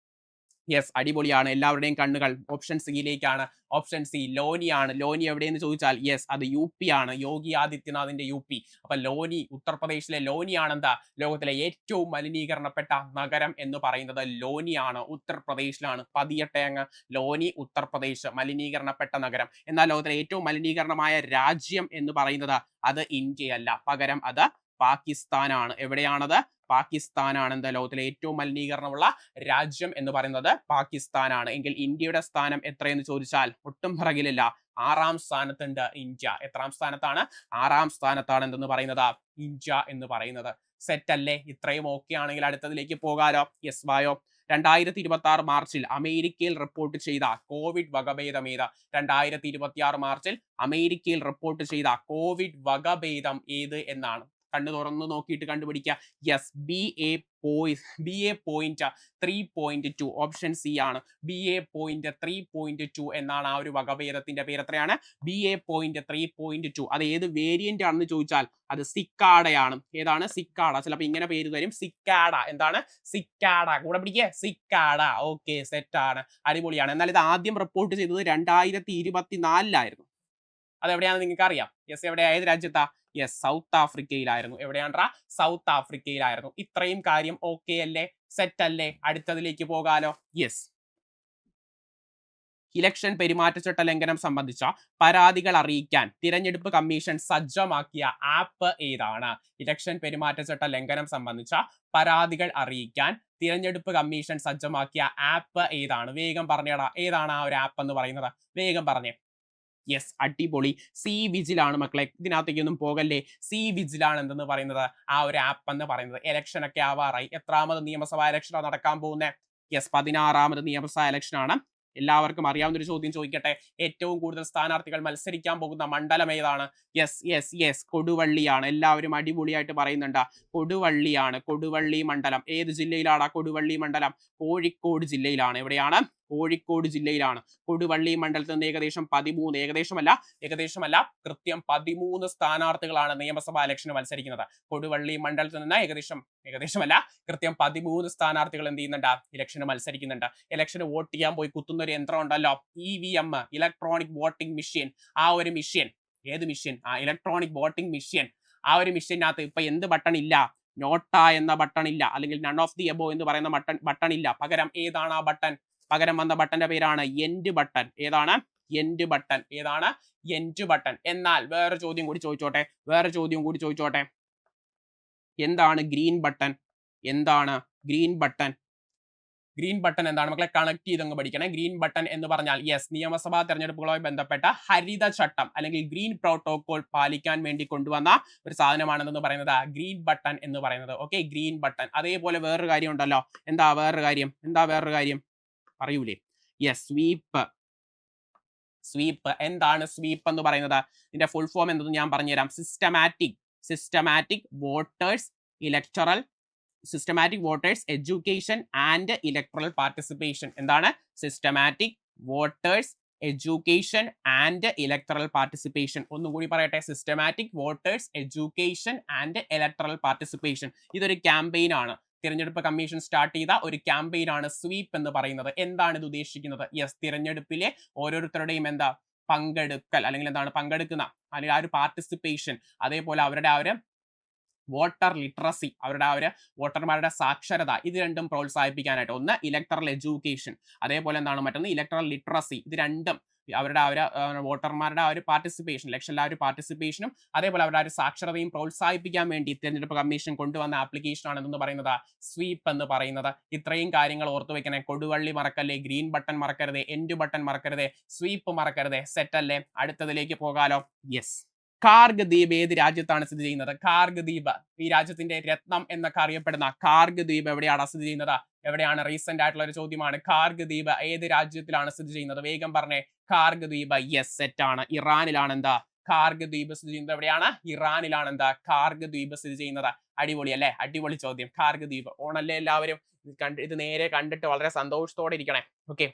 യെസ്, അടിപൊളിയാണ്. എല്ലാവരുടെയും കണ്ണുകൾ ഓപ്ഷൻ സിയിലേക്കാണ്. ഓപ്ഷൻ സി ലോനിയാണ്. ലോനി എവിടെയെന്ന് ചോദിച്ചാൽ യെസ്, അത് UP ആണ്. യോഗി ആദിത്യനാഥിന്റെ UP. അപ്പൊ ലോനി, ഉത്തർപ്രദേശിലെ ലോനിയാണ് എന്താ ലോകത്തിലെ ഏറ്റവും മലിനീകരണപ്പെട്ട നഗരം എന്ന് പറയുന്നത്. ലോനിയാണ്, ഉത്തർപ്രദേശിലാണ്. പതിയട്ടെ അങ്ങ്. ലോനി, ഉത്തർപ്രദേശ്, മലിനീകരണപ്പെട്ട നഗരം. എന്നാൽ ലോകത്തിലെ ഏറ്റവും മലിനീകരണമായ രാജ്യം എന്ന് പറയുന്നത് അത് ഇന്ത്യയല്ല, പകരം അത് പാകിസ്ഥാനാണ്. എവിടെയാണത്? പാകിസ്ഥാനാണ് എന്താ ലോകത്തിലെ ഏറ്റവും മലിനീകരണമുള്ള രാജ്യം എന്ന് പറയുന്നത് പാകിസ്ഥാനാണ്. എങ്കിൽ ഇന്ത്യയുടെ സ്ഥാനം എത്രയെന്ന് ചോദിച്ചാൽ ഒട്ടും പിറകിലില്ല, 6ാം സ്ഥാനത്തുണ്ട് ഇന്ത്യ. എത്രാം സ്ഥാനത്താണ്? 6ാം സ്ഥാനത്താണ് എന്തെന്ന് പറയുന്നത്, ഇന്ത്യ എന്ന് പറയുന്നത്. സെറ്റ് അല്ലേ? ഇത്രയും ഓക്കെ ആണെങ്കിൽ അടുത്തതിലേക്ക് പോകാലോ. യെസ്, വായോ. 2026 മാർച്ചിൽ അമേരിക്കയിൽ റിപ്പോർട്ട് ചെയ്ത കോവിഡ് വകഭേദം ഏത്? 2026 മാർച്ചിൽ അമേരിക്കയിൽ റിപ്പോർട്ട് ചെയ്ത കോവിഡ് വകഭേദം ഏത് എന്നാണ്. കണ്ണു തുറന്ന് നോക്കിയിട്ട് കണ്ടുപിടിക്കുക. Yes, BA.3.2. ഓപ്ഷൻ സി ആണ്. BA.3.2 എന്നാണ് ആ ഒരു വകഭേദത്തിന്റെ പേര്. എത്രയാണ്? BA.3.2. അത് ഏത് വേരിയന്റ് ആണെന്ന് ചോദിച്ചാൽ അത് സിക്കാഡയാണ്. ഏതാണ്? സിക്കാഡ. ചിലപ്പോൾ ഇങ്ങനെ പേര് തരും, സിക്കാഡ. എന്താണ്? സിക്കാഡ. കൂടെ പിടിക്കുക, സിക്കാഡ. ഓക്കെ, സെറ്റ് ആണ്, അടിപൊളിയാണ്. എന്നാൽ ഇത് ആദ്യം റിപ്പോർട്ട് ചെയ്തത് 2024 അതെവിടെയാണെന്ന് നിങ്ങൾക്ക് അറിയാം. യെസ്, എവിടെയാ? ഏത് രാജ്യത്താ? യെസ്, സൗത്ത് ആഫ്രിക്കയിലായിരുന്നു. എവിടെയാണ്ടാ? സൗത്ത് ആഫ്രിക്കയിലായിരുന്നു. ഇത്രയും കാര്യം ഓക്കെ അല്ലേ? സെറ്റ് അല്ലേ? അടുത്തതിലേക്ക് പോകാലോ. യെസ്, ഇലക്ഷൻ പെരുമാറ്റച്ചട്ട ലംഘനം സംബന്ധിച്ച പരാതികൾ അറിയിക്കാൻ തിരഞ്ഞെടുപ്പ് കമ്മീഷൻ സജ്ജമാക്കിയ ആപ്പ് ഏതാണ്? ഇലക്ഷൻ പെരുമാറ്റച്ചട്ട ലംഘനം സംബന്ധിച്ച പരാതികൾ അറിയിക്കാൻ തിരഞ്ഞെടുപ്പ് കമ്മീഷൻ സജ്ജമാക്കിയ ആപ്പ് ഏതാണ്? വേഗം പറഞ്ഞേടാ, ഏതാണ് ആ ഒരു ആപ്പ് എന്ന് പറയുന്നത്? വേഗം പറഞ്ഞേ. യെസ്, അടിപൊളി, സി വിജിലാണ് മക്കളെ. ഇതിനകത്തേക്കൊന്നും പോകല്ലേ. സി വിജിലാണ് എന്തെന്ന് പറയുന്നത്, ആ ഒരു ആപ്പ് എന്ന് പറയുന്നത്. ഇലക്ഷൻ ഒക്കെ ആവാറായി. എത്രാമത് നിയമസഭാ ഇലക്ഷനാണ് നടക്കാൻ പോകുന്നത്? യെസ്, 16ാമത് നിയമസഭാ ഇലക്ഷൻ ആണ്. എല്ലാവർക്കും അറിയാവുന്ന ഒരു ചോദ്യം ചോദിക്കട്ടെ. ഏറ്റവും കൂടുതൽ സ്ഥാനാർത്ഥികൾ മത്സരിക്കാൻ പോകുന്ന മണ്ഡലം ഏതാണ്? യെസ്, കൊടുവള്ളിയാണ്. എല്ലാവരും അടിപൊളിയായിട്ട് പറയുന്നുണ്ട്, കൊടുവള്ളിയാണ്. കൊടുവള്ളി മണ്ഡലം ഏത് ജില്ലയിലാണ്? കൊടുവള്ളി മണ്ഡലം കോഴിക്കോട് ജില്ലയിലാണ്. എവിടെയാണ്? കോഴിക്കോട് ജില്ലയിലാണ്. കൊടുവള്ളി മണ്ഡലത്തിൽ നിന്ന് ഏകദേശമല്ല കൃത്യം 13 സ്ഥാനാർത്ഥികളാണ് നിയമസഭാ ഇലക്ഷന് മത്സരിക്കുന്നത്. കൊടുവള്ളി മണ്ഡലത്തിൽ നിന്ന് ഏകദേശമല്ല കൃത്യം 13 സ്ഥാനാർത്ഥികൾ എന്ത് ചെയ്യുന്നുണ്ട്? ഇലക്ഷന് മത്സരിക്കുന്നുണ്ട്. ഇലക്ഷന് വോട്ട് ചെയ്യാൻ പോയി കുത്തുന്ന ഒരു യന്ത്രം ഉണ്ടല്ലോ, EVM, ഇലക്ട്രോണിക് വോട്ടിംഗ് മെഷീൻ. ആ ഒരു മെഷീൻ, ഏത് മെഷീൻ? Electronic voting machine. ആ ഒരു മെഷീനകത്ത് ഇപ്പൊ എന്ത് ബട്ടൺ ഇല്ല? നോട്ട എന്ന ബട്ടൺ ഇല്ല, അല്ലെങ്കിൽ നൺ ഓഫ് ദി എബോ എന്ന് പറയുന്ന ബട്ടൺ ഇല്ല. പകരം ഏതാണ് ആ ബട്ടൺ? പകരം വന്ന ബട്ടന്റെ പേരാണ് എൻഡ് ബട്ടൺ. ഏതാണ്? End button. ഏതാണ്? End button. എന്നാൽ വേറെ ചോദ്യം കൂടി ചോദിച്ചോട്ടെ. എന്താണ് ഗ്രീൻ ബട്ടൺ? എന്താണ് ഗ്രീൻ ബട്ടൺ? ഗ്രീൻ ബട്ടൺ എന്താണ് മക്കളെ? കണക്ട് ചെയ്തങ്ങ് പഠിക്കണേ. ഗ്രീൻ ബട്ടൺ എന്ന് പറഞ്ഞാൽ യെസ്, നിയമസഭാ തെരഞ്ഞെടുപ്പുകളുമായി ബന്ധപ്പെട്ട ഹരിത ചട്ടം അല്ലെങ്കിൽ ഗ്രീൻ പ്രോട്ടോകോൾ പാലിക്കാൻ വേണ്ടി കൊണ്ടുവന്ന ഒരു സാധനമാണെന്ന് പറയുന്നത് ഗ്രീൻ ബട്ടൺ എന്ന് പറയുന്നത്. Okay, green button. അതേപോലെ വേറൊരു കാര്യം ഉണ്ടല്ലോ. എന്താ വേറൊരു കാര്യം? അറിയൂലേ? Yes, SVEEP. എന്താണ് സ്വീപ്പ് എന്ന് പറയുന്നത്? ഇതിന്റെ ഫുൾ ഫോം എന്തെന്ന് ഞാൻ പറഞ്ഞുതരാം. Systematic voters education and electoral participation. എന്താണ്? Systematic voters education and electoral participation. ഒന്നുകൂടി പറയട്ടെ, systematic voters education and electoral participation. ഇതൊരു ക്യാമ്പയിൻ ആണ്. തിരഞ്ഞെടുപ്പ് കമ്മീഷൻ സ്റ്റാർട്ട് ചെയ്ത ഒരു ക്യാമ്പയിൻ ആണ് സ്വീപ്പ് എന്ന് പറയുന്നത്. എന്താണ് ഇത് ഉദ്ദേശിക്കുന്നത്? യെസ്, തിരഞ്ഞെടുപ്പിലെ ഓരോരുത്തരുടെയും പങ്കെടുക്കൽ, അല്ലെങ്കിൽ എന്താണ് പങ്കെടുക്കുന്ന, അല്ലെങ്കിൽ ആ ഒരു പാർട്ടിസിപ്പേഷൻ, അതേപോലെ അവരുടെ ആ ഒരു വോട്ടർ ലിറ്ററസി, അവരുടെ ആ ഒരു വോട്ടർമാരുടെ സാക്ഷരത, ഇത് രണ്ടും പ്രോത്സാഹിപ്പിക്കാനായിട്ട് ഒന്ന് ഇലക്ടറൽ എഡ്യൂക്കേഷൻ, അതേപോലെ എന്താണ് മറ്റൊന്ന് ഇലക്ടറൽ ലിറ്ററസി, ഇത് രണ്ടും അവരുടെ ആ ഒരു വോട്ടർമാരുടെ ആ ഒരു പാർട്ടിസിപ്പേഷൻ, ഇലക്ഷനിലെ ആ ഒരു പാർട്ടിസിപ്പേഷനും അതേപോലെ അവരുടെ ആ ഒരു സാക്ഷരതയും പ്രോത്സാഹിപ്പിക്കാൻ വേണ്ടി തെരഞ്ഞെടുപ്പ് കമ്മീഷൻ കൊണ്ടുവന്ന ആപ്ലിക്കേഷൻ ആണ് എന്ന് പറയുന്നത് സ്വീപ്പ് എന്ന് പറയുന്നത്. ഇത്രയും കാര്യങ്ങൾ ഓർത്തു വെക്കണേ. കൊടുവള്ളി മറക്കല്ലേ, ഗ്രീൻ ബട്ടൺ മറക്കരുതേ, എൻഡ് ബട്ടൺ മറക്കരുതേ, സ്വീപ്പ് മറക്കരുതേ. സെറ്റ് അല്ലേ? അടുത്തതിലേക്ക് പോകാലോ. യെസ്, കാർഗ് ദ്വീപ് ഏത് രാജ്യത്താണ് സ്ഥിതി ചെയ്യുന്നത്? കാർഗ് ദ്വീപ്, ഈ രാജ്യത്തിന്റെ രത്നം എന്നൊക്കെ അറിയപ്പെടുന്ന കാർഗ് ദ്വീപ് എവിടെയാണ് സ്ഥിതി ചെയ്യുന്നത്? എവിടെയാണ്? റീസെന്റ് ആയിട്ടുള്ള ഒരു ചോദ്യമാണ്. കാർഗ് ദ്വീപ് ഏത് രാജ്യത്തിലാണ് സ്ഥിതി ചെയ്യുന്നത്? വേഗം പറഞ്ഞേ. കാർഗ് ദ്വീപ്, യെസ്, സെറ്റ് ആണ്. ഇറാനിലാണ് എന്താ കാർഗ് ദ്വീപ് സ്ഥിതി ചെയ്യുന്നത്? എവിടെയാണ്? ഇറാനിലാണ് എന്താ കാർഗ് ദ്വീപ് സ്ഥിതി ചെയ്യുന്നത്. അടിപൊളി അല്ലേ? അടിപൊളി ചോദ്യം. കാർഗ് ദ്വീപ് ഓണല്ലേ? എല്ലാവരും ഇത് നേരെ കണ്ടിട്ട് വളരെ സന്തോഷത്തോടെ ഇരിക്കണേ. ഓക്കെ,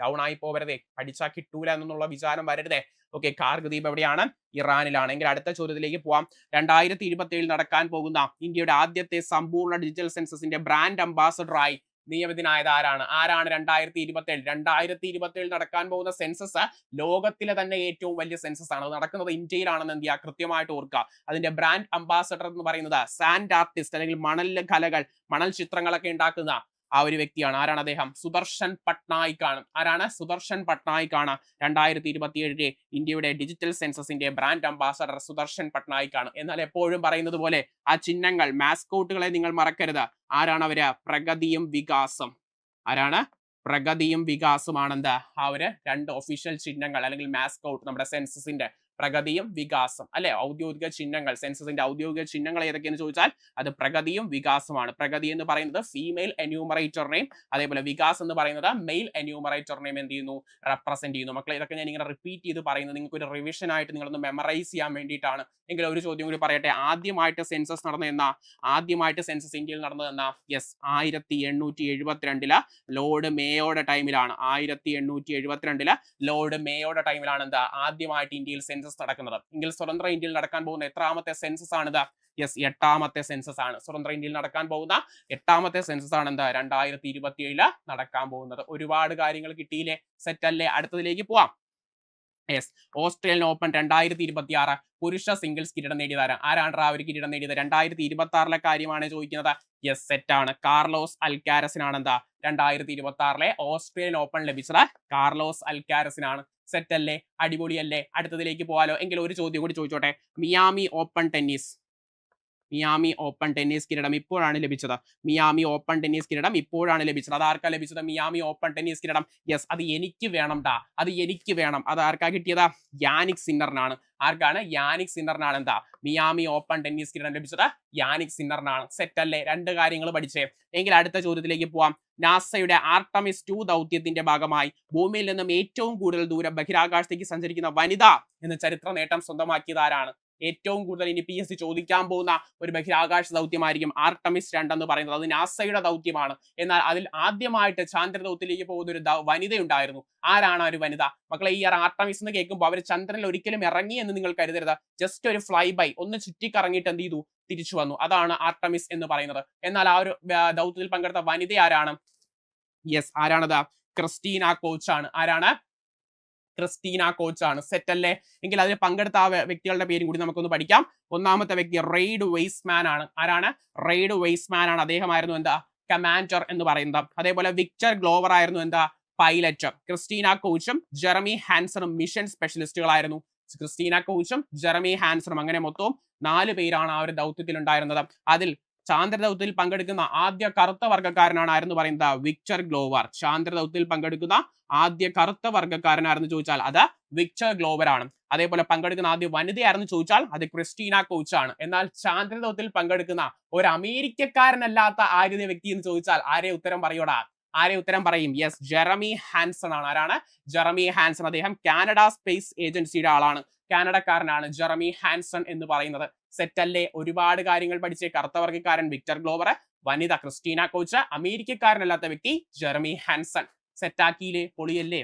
ഡൗൺ ആയി പോവരുതേ, പഠിച്ചാൽ കിട്ടൂല എന്നുള്ള വിചാരം വരരുതേ. ഓക്കെ, കാർഗ് ദ്വീപ് എവിടെയാണ്? ഇറാനിലാണ്. എങ്കിൽ അടുത്ത ചോദ്യത്തിലേക്ക് പോവാം. 2027 നടക്കാൻ പോകുന്ന ഇന്ത്യയുടെ ആദ്യത്തെ സമ്പൂർണ്ണ ഡിജിറ്റൽ സെൻസസിന്റെ ബ്രാൻഡ് അംബാസഡറായി നിയമിതനായത് ആരാണ്? 2027 നടക്കാൻ പോകുന്ന സെൻസസ് ലോകത്തിലെ തന്നെ ഏറ്റവും വലിയ സെൻസസ് ആണ്. അത് നടക്കുന്നത് ഇന്ത്യയിലാണെന്ന് എന്ത് ചെയ്യുക? കൃത്യമായിട്ട് ഓർക്കുക. അതിന്റെ ബ്രാൻഡ് അംബാസഡർ എന്ന് പറയുന്നത് സാൻഡ് ആർട്ടിസ്റ്റ്, അല്ലെങ്കിൽ മണൽ കലകൾ, മണൽ ചിത്രങ്ങളൊക്കെ ഉണ്ടാക്കുന്ന ആ ഒരു വ്യക്തിയാണ്. ആരാണ് അദ്ദേഹം? സുദർശൻ പട്നായിക് ആണ്. ആരാണ്? സുദർശൻ പട്നായിക് ആണ്. 2027 ഇന്ത്യയുടെ ഡിജിറ്റൽ സെൻസസിന്റെ ബ്രാൻഡ് അംബാസഡർ സുദർശൻ പട്നായിക് ആണ്. എന്നാൽ എപ്പോഴും പറയുന്നത് പോലെ ആ ചിഹ്നങ്ങൾ, മാസ്കോട്ടുകളെ നിങ്ങൾ മറക്കരുത്. ആരാണ് അവര്? പ്രഗതിയും വികാസം. ആരാണ്? പ്രഗതിയും വികാസമാണെന്ത് ആ ഒരു രണ്ട് ഒഫീഷ്യൽ ചിഹ്നങ്ങൾ അല്ലെങ്കിൽ മാസ്കോട്ട് നമ്മുടെ സെൻസസിന്റെ. പ്രഗതിയും വികാസം അല്ലെ? ഔദ്യോഗിക ചിഹ്നങ്ങൾ, സെൻസസിന്റെ ഔദ്യോഗിക ചിഹ്നങ്ങൾ ഏതൊക്കെയെന്ന് ചോദിച്ചാൽ അത് പ്രഗതിയും വികാസമാണ്. പ്രഗതി എന്ന് പറയുന്നത് ഫീമെയിൽ എന്യൂമറേറ്ററിനെയും അതേപോലെ വികാസ് എന്ന് പറയുന്നത് മെയിൽ എന്യൂമറേറ്ററിനെയും എന്ത് ചെയ്യുന്നു? റെപ്രസെന്റ് ചെയ്യുന്നു. മക്കളെ, ഇതൊക്കെ ഞാൻ ഇങ്ങനെ റിപ്പീറ്റ് ചെയ്ത് പറയുന്നത് നിങ്ങൾക്ക് ഒരു റിവിഷൻ ആയിട്ട് നിങ്ങളൊന്ന് മെമ്മറൈസ് ചെയ്യാൻ വേണ്ടിയിട്ടാണ്. എങ്കിൽ ഒരു ചോദ്യം കൂടി പറയട്ടെ. ആദ്യമായിട്ട് സെൻസസ് നടന്നതെന്നാ? ആദ്യമായിട്ട് സെൻസസ് ഇന്ത്യയിൽ നടന്നതെന്നാ? യെസ്, 1872 ലോർഡ് മേയോയുടെ ടൈമിലാണ്. 1872 ലോർഡ് മേയോയുടെ ടൈമിലാണ് എന്താ ആദ്യമായിട്ട് ഇന്ത്യയിൽ സെൻസസ് നടക്കുന്നത്. എങ്കിൽ സ്വതന്ത്ര ഇന്ത്യയിൽ നടക്കാൻ പോകുന്ന എത്രാമത്തെ സെൻസസ് ആണിത്? യെസ്, 8ാമത്തെ സെൻസസ് ആണ്. സ്വതന്ത്ര ഇന്ത്യയിൽ നടക്കാൻ പോകുന്ന 8ാമത്തെ സെൻസസ് ആണ് എന്താ 2027 നടക്കാൻ പോകുന്നത്. ഒരുപാട് കാര്യങ്ങൾ കിട്ടിയില്ലേ? സെറ്റ് അല്ലേ? അടുത്തതിലേക്ക് പോവാം. യെസ്, ഓസ്ട്രേലിയൻ ഓപ്പൺ 2026 പുരുഷ സിംഗിൾസ് കിരീടം നേടിയതാരാ? ആരാണ് ആ ഒരു കിരീടം നേടിയത്? 2026 കാര്യമാണ് ചോദിക്കുന്നത്. യെസ്, സെറ്റ് ആണ്. കാർലോസ് അൽക്കാരസിനാണ് എന്താ 2026 ഓസ്ട്രേലിയൻ ഓപ്പൺ ലഭിച്ചത്. കാർലോസ് അൽക്കാരസിനാണ്. സെറ്റ് അല്ലേ? അടിപൊളിയല്ലേ? അടുത്തതിലേക്ക് പോകാലോ. എങ്കിൽ ഒരു ചോദ്യം കൂടി ചോദിച്ചോട്ടെ. മിയാമി ഓപ്പൺ ടെന്നീസ് കിരീടം ഇപ്പോഴാണ് ലഭിച്ചത്. മിയാമി ഓപ്പൺ ടെന്നീസ് കിരീടം ഇപ്പോഴാണ് ലഭിച്ചത്. അത് ആർക്കാ ലഭിച്ചത്? മിയാമി ഓപ്പൺ ടെന്നീസ് കിരീടം. യെസ്, അത് എനിക്ക് വേണം ടാ, അത് എനിക്ക് വേണം. അത് ആർക്കാ കിട്ടിയത്? യാനിക് സിന്നറിനാണ്. ആർക്കാണ്? യാനിക് സിന്നറിനാണ് എന്താ മിയാമി ഓപ്പൺ ടെന്നീസ് കിരീടം ലഭിച്ചത്. യാനിക് സിന്നറിനാണ്. സെറ്റ് അല്ലേ? രണ്ട് കാര്യങ്ങൾ പഠിച്ചേ. എങ്കിൽ അടുത്ത ചോദ്യത്തിലേക്ക് പോവാം. നാസയുടെ ആർട്ടമിസ് 2 ദൗത്യത്തിന്റെ ഭാഗമായി ഭൂമിയിൽ നിന്നും ഏറ്റവും കൂടുതൽ ദൂരം ബഹിരാകാശത്തേക്ക് സഞ്ചരിക്കുന്ന വനിത എന്ന ചരിത്ര നേട്ടം സ്വന്തമാക്കിയത് ആരാണ്? ഏറ്റവും കൂടുതൽ ഇനി PSC ചോദിക്കാൻ പോകുന്ന ഒരു ബഹിരാകാശ ദൗത്യമായിരിക്കും ആർട്ടമിസ് 2 എന്ന് പറയുന്നത്. അത് നാസയുടെ ദൗത്യമാണ്. എന്നാൽ അതിൽ ആദ്യമായിട്ട് ചാന്ദ്ര ദൗത്യത്തിലേക്ക് പോകുന്ന ഒരു വനിത ഉണ്ടായിരുന്നു. ആരാണ് ആ ഒരു വനിത? മക്കളെ, ഈ ആർട്ടമിസ് എന്ന് കേൾക്കുമ്പോൾ അവർ ചന്ദ്രനിൽ ഒരിക്കലും ഇറങ്ങി എന്ന് നിങ്ങൾ കരുതരുത്. ജസ്റ്റ് ഒരു ഫ്ലൈ ബൈ, ഒന്ന് ചുറ്റിക്കറങ്ങിയിട്ട് എന്ത് ചെയ്തു? തിരിച്ചു വന്നു. അതാണ് ആർട്ടമിസ് എന്ന് പറയുന്നത്. എന്നാൽ ആ ഒരു ദൗത്യത്തിൽ പങ്കെടുത്ത വനിത ആരാണ്? യെസ്, ആരാണത്? ക്രിസ്റ്റീന കോച്ച് ആണ്. ആരാണ്? ക്രിസ്റ്റീന കോച്ച് ആണ്. സെറ്റ് അല്ലേ? എങ്കിൽ അതിൽ പങ്കെടുത്ത ആ വ്യക്തികളുടെ പേരും കൂടി നമുക്കൊന്ന് പഠിക്കാം. ഒന്നാമത്തെ വ്യക്തി റെയ്ഡ് വെയ്സ്മാൻ ആണ്. ആരാണ്? റെയ്ഡ് വെയ്സ്മാൻ ആണ്. അദ്ദേഹമായിരുന്നു എന്താ കമാൻഡർ എന്ന് പറയുന്നത്. അതേപോലെ വിക്ടർ ഗ്ലോവർ ആയിരുന്നു എന്താ പൈലറ്റ്. ക്രിസ്റ്റീന കോച്ചും ജെറമി ഹാൻസണും മിഷൻ സ്പെഷ്യലിസ്റ്റുകളായിരുന്നു. ക്രിസ്റ്റീന കോച്ചും ജെറമി ഹാൻസണും, അങ്ങനെ മൊത്തം 4 പേരാണ് ആ ഒരു ദൗത്യത്തിൽ ഉണ്ടായിരുന്നത്. അതിൽ ചാന്ദ്രദൗത്യത്തിൽ പങ്കെടുക്കുന്ന ആദ്യ കറുത്ത വർഗ്ഗക്കാരനാണ് ആരെന്ന് പറയുന്നത്? Victor Glover. ചാന്ദ്രദൗത്യത്തിൽ പങ്കെടുക്കുന്ന ആദ്യ കറുത്ത വർഗ്ഗക്കാരനാരെന്ന് ചോദിച്ചാൽ അത് വിക്ടർ ഗ്ലോവർ ആണ്. അതേപോലെ പങ്കെടുക്കുന്ന ആദ്യ വനിതയാരെന്ന് ചോദിച്ചാൽ അത് ക്രിസ്റ്റീന കോച്ച് ആണ്. എന്നാൽ ചാന്ദ്രദൗത്യത്തിൽ പങ്കെടുക്കുന്ന ഒരു അമേരിക്കക്കാരനല്ലാത്ത ആദ്യ വ്യക്തി എന്ന് ചോദിച്ചാൽ ആരെ ഉത്തരം പറയൂടാ? ആരെ ഉത്തരം പറയും? യെസ്, ജെറമി ഹാൻസൺ ആണ്. ആരാണ്? Jeremy Hanson. അദ്ദേഹം കാനഡ സ്പേസ് ഏജൻസിയുടെ ആളാണ്. കാനഡക്കാരനാണ് ജെറമി ഹാൻസൺ എന്ന് പറയുന്നത്. സെറ്റ് അല്ലേ? ഒരുപാട് കാര്യങ്ങൾ പഠിച്ചേ. കറുത്ത വർഗ്ഗക്കാരൻ വിക്ടർ ഗ്ലോവർ, വനിത ക്രിസ്റ്റീന കോച്ച്, അമേരിക്കക്കാരനല്ലാത്ത വ്യക്തി ജെറമി ഹാൻസൺ. സെറ്റാക്കിയില്ലേ? പൊളിയല്ലേ?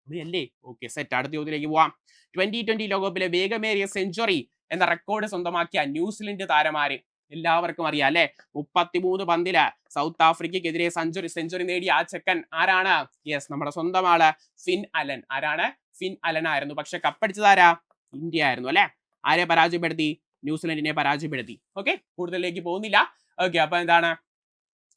പൊളിയല്ലേ? Okay, set. അടുത്ത ചോദ്യത്തിലേക്ക് പോവാം. 2020 ലോകകപ്പിലെ വേഗമേറിയ സെഞ്ചുറി എന്ന റെക്കോർഡ് സ്വന്തമാക്കിയ ന്യൂസിലൻഡ് താരമാര്? എല്ലാവർക്കും അറിയാം അല്ലെ? 33 പന്തില് സൗത്ത് ആഫ്രിക്കയ്ക്കെതിരെ സെഞ്ചുറി നേടിയ ആ ചെക്കൻ ആരാണ്? യെസ്, നമ്മുടെ സ്വന്തം ആള് ഫിൻ അലൻ. ആരാണ്? ഫിൻ അലൻ ആയിരുന്നു. പക്ഷെ കപ്പടിച്ചത് ആരാ? ഇന്ത്യ ആയിരുന്നു അല്ലെ? ആരെ പരാജയപ്പെടുത്തി? ന്യൂസിലൻഡിനെ പരാജയപ്പെടുത്തി. ഓക്കെ, കൂടുതലിലേക്ക് പോകുന്നില്ല. ഓക്കെ, അപ്പൊ എന്താണ്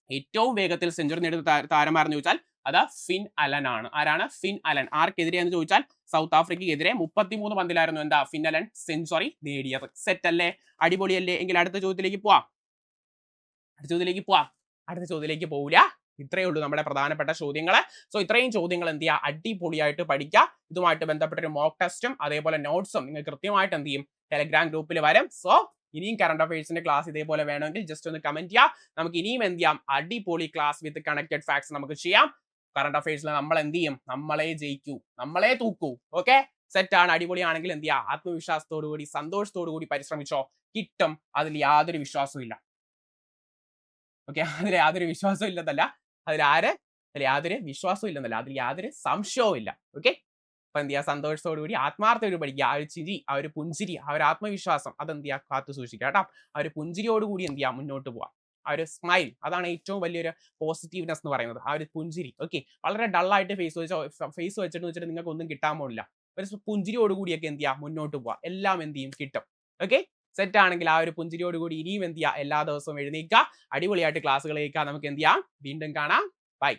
ഏറ്റവും വേഗത്തിൽ സെഞ്ചുറി നേടുന്ന താരമാരെന്ന് ചോദിച്ചാൽ അത് ഫിൻ അലൻ ആണ്. ആരാണ്? Fin Allen. ആർക്കെതിരെ എന്ന് ചോദിച്ചാൽ സൗത്ത് ആഫ്രിക്കയ്ക്കെതിരെ 33 പന്തിലായിരുന്നു എന്താ ഫിൻ അലൻ സെഞ്ചുറി നേടിയത്. സെറ്റ് അല്ലേ? അടിപൊളിയല്ലേ? എങ്കിൽ അടുത്ത ചോദ്യത്തിലേക്ക് പോവാം. അടുത്ത ചോദ്യത്തിലേക്ക് പോവില്ല. ഇത്രയേ ഉള്ളൂ നമ്മുടെ പ്രധാനപ്പെട്ട ചോദ്യങ്ങൾ. സോ ഇത്രയും ചോദ്യങ്ങൾ എന്ത് ചെയ്യുക, അടിപൊളിയായിട്ട് പഠിക്കുക. ഇതുമായിട്ട് ബന്ധപ്പെട്ട ഒരു മോക്ക് ടെസ്റ്റും അതേപോലെ നോട്ട്സും നിങ്ങൾ കൃത്യമായിട്ട് എന്ത് ചെയ്യും, ടെലഗ്രാം ഗ്രൂപ്പിൽ വരും. സോ ഇനിയും കറണ്ട് അഫയേഴ്സിന്റെ ക്ലാസ് ഇതേപോലെ വേണമെങ്കിൽ ജസ്റ്റ് ഒന്ന് കമന്റ് ചെയ്യാം. നമുക്ക് ഇനിയും എന്ത് ചെയ്യാം, അടിപൊളി ക്ലാസ് വിത്ത് കണക്റ്റഡ് ഫാക്ട്സ് നമുക്ക് ചെയ്യാം. കറണ്ട് അഫയേഴ്സിൽ നമ്മൾ എന്ത് ചെയ്യും, നമ്മളെ ജയിക്കൂ, നമ്മളെ തൂക്കൂ. ഓക്കെ, സെറ്റ് ആണ്. അടിപൊളിയാണെങ്കിൽ എന്ത് ചെയ്യുക, ആത്മവിശ്വാസത്തോടു കൂടി സന്തോഷത്തോടു കൂടി പരിശ്രമിച്ചോ, കിട്ടും. അതിൽ യാതൊരു വിശ്വാസവും ഇല്ല. ഓക്കെ, അതിൽ യാതൊരു വിശ്വാസവും ഇല്ലെന്നല്ല, അതിൽ യാതൊരു വിശ്വാസവും ഇല്ലെന്നല്ല, അതിൽ യാതൊരു സംശയവും ഇല്ല. ഓക്കെ, അപ്പൊ എന്ത് ചെയ്യുക, സന്തോഷത്തോടു കൂടി ആത്മാർത്ഥയോട് പഠിക്കുക. ആ ഒരു ചിരി, ആ ഒരു പുഞ്ചിരി, ആ ഒരു ആത്മവിശ്വാസം അതെന്ത് ചെയ്യുക, കാത്തു സൂക്ഷിക്കുക കേട്ടോ. ആ ഒരു പുഞ്ചിരിയോടുകൂടി എന്ത് ചെയ്യുക, മുന്നോട്ട് പോവാം. ആ ഒരു സ്മൈൽ, അതാണ് ഏറ്റവും വലിയൊരു പോസിറ്റീവ്നെസ് എന്ന് പറയുന്നത്. ആ ഒരു പുഞ്ചിരി. ഓക്കെ, വളരെ ഡള്ളായിട്ട് ഫേസ് വെച്ചിട്ട് നിങ്ങൾക്ക് ഒന്നും കിട്ടാൻ പോലില്ല. ഒരു പുഞ്ചിരിയോടുകൂടിയൊക്കെ എന്ത് ചെയ്യുക, മുന്നോട്ട് പോവാം. എല്ലാം എന്ത് ചെയ്യും, കിട്ടും. ഓക്കെ, സെറ്റ് ആണെങ്കിൽ ആ ഒരു പുഞ്ചിരിയോടുകൂടി ഇനിയും എന്ത് ചെയ്യുക, എല്ലാ ദിവസവും എഴുന്നേൽക്കുക, അടിപൊളിയായിട്ട് ക്ലാസ്സുകൾ കേൾക്കുക. നമുക്ക് എന്ത് ചെയ്യാം, വീണ്ടും കാണാം. ബൈ.